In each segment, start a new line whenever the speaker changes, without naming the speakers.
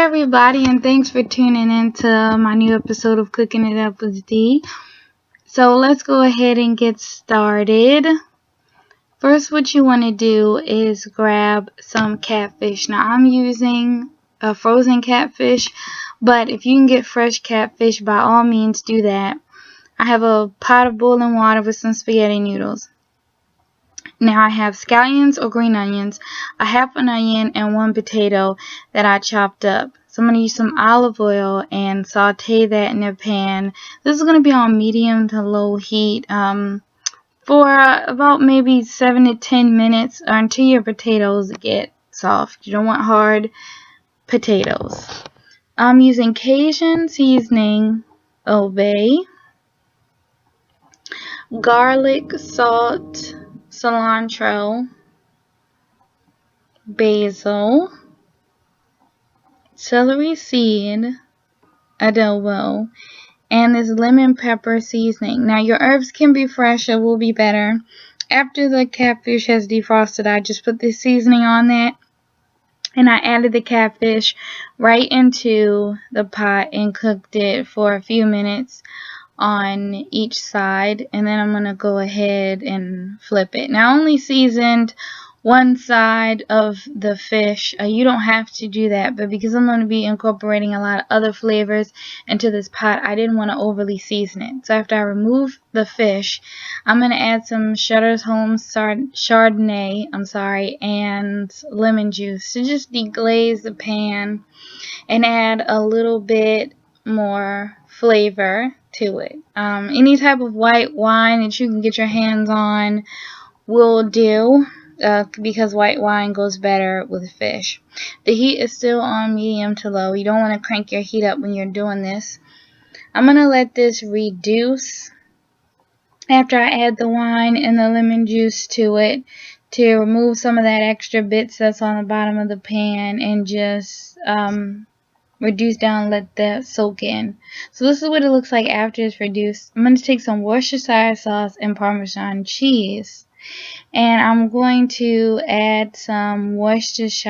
everybody, and thanks for tuning in to my new episode of Cooking It Up with D. So let's go ahead and get started. First, what you want to do is grab some catfish. Now I'm using a frozen catfish, but if you can get fresh catfish, by all means do that. I have a pot of boiling water with some spaghetti noodles. Now I have scallions or green onions, a half an onion, and one potato that I chopped up. So I'm going to use some olive oil and saute that in a pan. This is going to be on medium to low heat for about maybe 7 to 10 minutes or until your potatoes get soft. You don't want hard potatoes. I'm using Cajun seasoning, Old Bay, garlic, salt, cilantro, basil, celery seed, adobo, and this lemon pepper seasoning. Now your herbs can be fresh, it will be better. After the catfish has defrosted, I just put this seasoning on that, and I added the catfish right into the pot and cooked it for a few minutes on each side, and then I'm going to go ahead and flip it. Now I only seasoned one side of the fish. You don't have to do that, but because I'm going to be incorporating a lot of other flavors into this pot, I didn't want to overly season it. So after I remove the fish, I'm going to add some Sutter's Home Chardonnay, and lemon juice to just deglaze the pan and add a little bit more flavor to it. Any type of white wine that you can get your hands on will do, because white wine goes better with fish. The heat is still on medium to low. You don't want to crank your heat up when you're doing this. I'm going to let this reduce after I add the wine and the lemon juice to it to remove some of that extra bits that's on the bottom of the pan and just reduce down and let that soak in. So this is what it looks like after it's reduced. I'm going to take some Worcestershire sauce and Parmesan cheese, and I'm going to add some Worcestershire,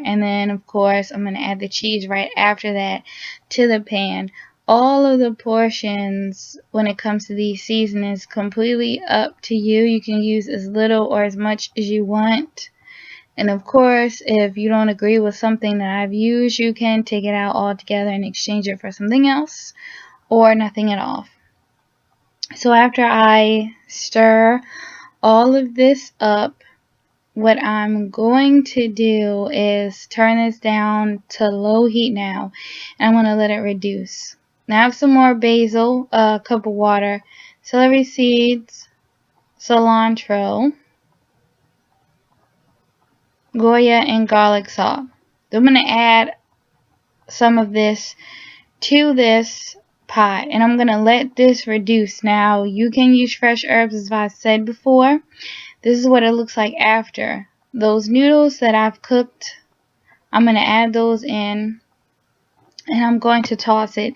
and then of course I'm going to add the cheese right after that to the pan. All of the portions when it comes to these seasonings completely up to you. You can use as little or as much as you want. And of course, if you don't agree with something that I've used, you can take it out altogether and exchange it for something else or nothing at all. So after I stir all of this up, what I'm going to do is turn this down to low heat now, and I'm going to let it reduce. Now I have some more basil, a cup of water, celery seeds, cilantro, Goya, and garlic salt. I'm going to add some of this to this pot, and I'm going to let this reduce. Now you can use fresh herbs, as I said before. This is what it looks like after. Those noodles that I've cooked, I'm going to add those in, and I'm going to toss it.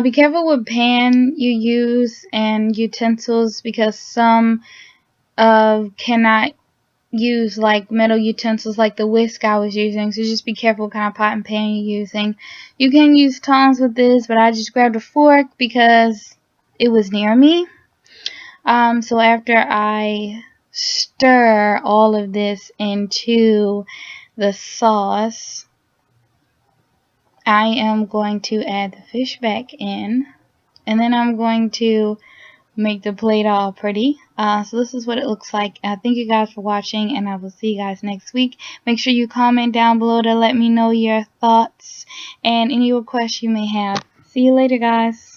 Be careful what pan you use and utensils, because some cannot use like metal utensils like the whisk I was using, so just be careful what kind of pot and pan you're using. You can use tongs with this, but I just grabbed a fork because it was near me. So after I stir all of this into the sauce, I am going to add the fish back in, and then I'm going to make the plate all pretty. So this is what it looks like. Thank you guys for watching, and I will see you guys next week. Make sure you comment down below to let me know your thoughts and any requests you may have. See you later, guys.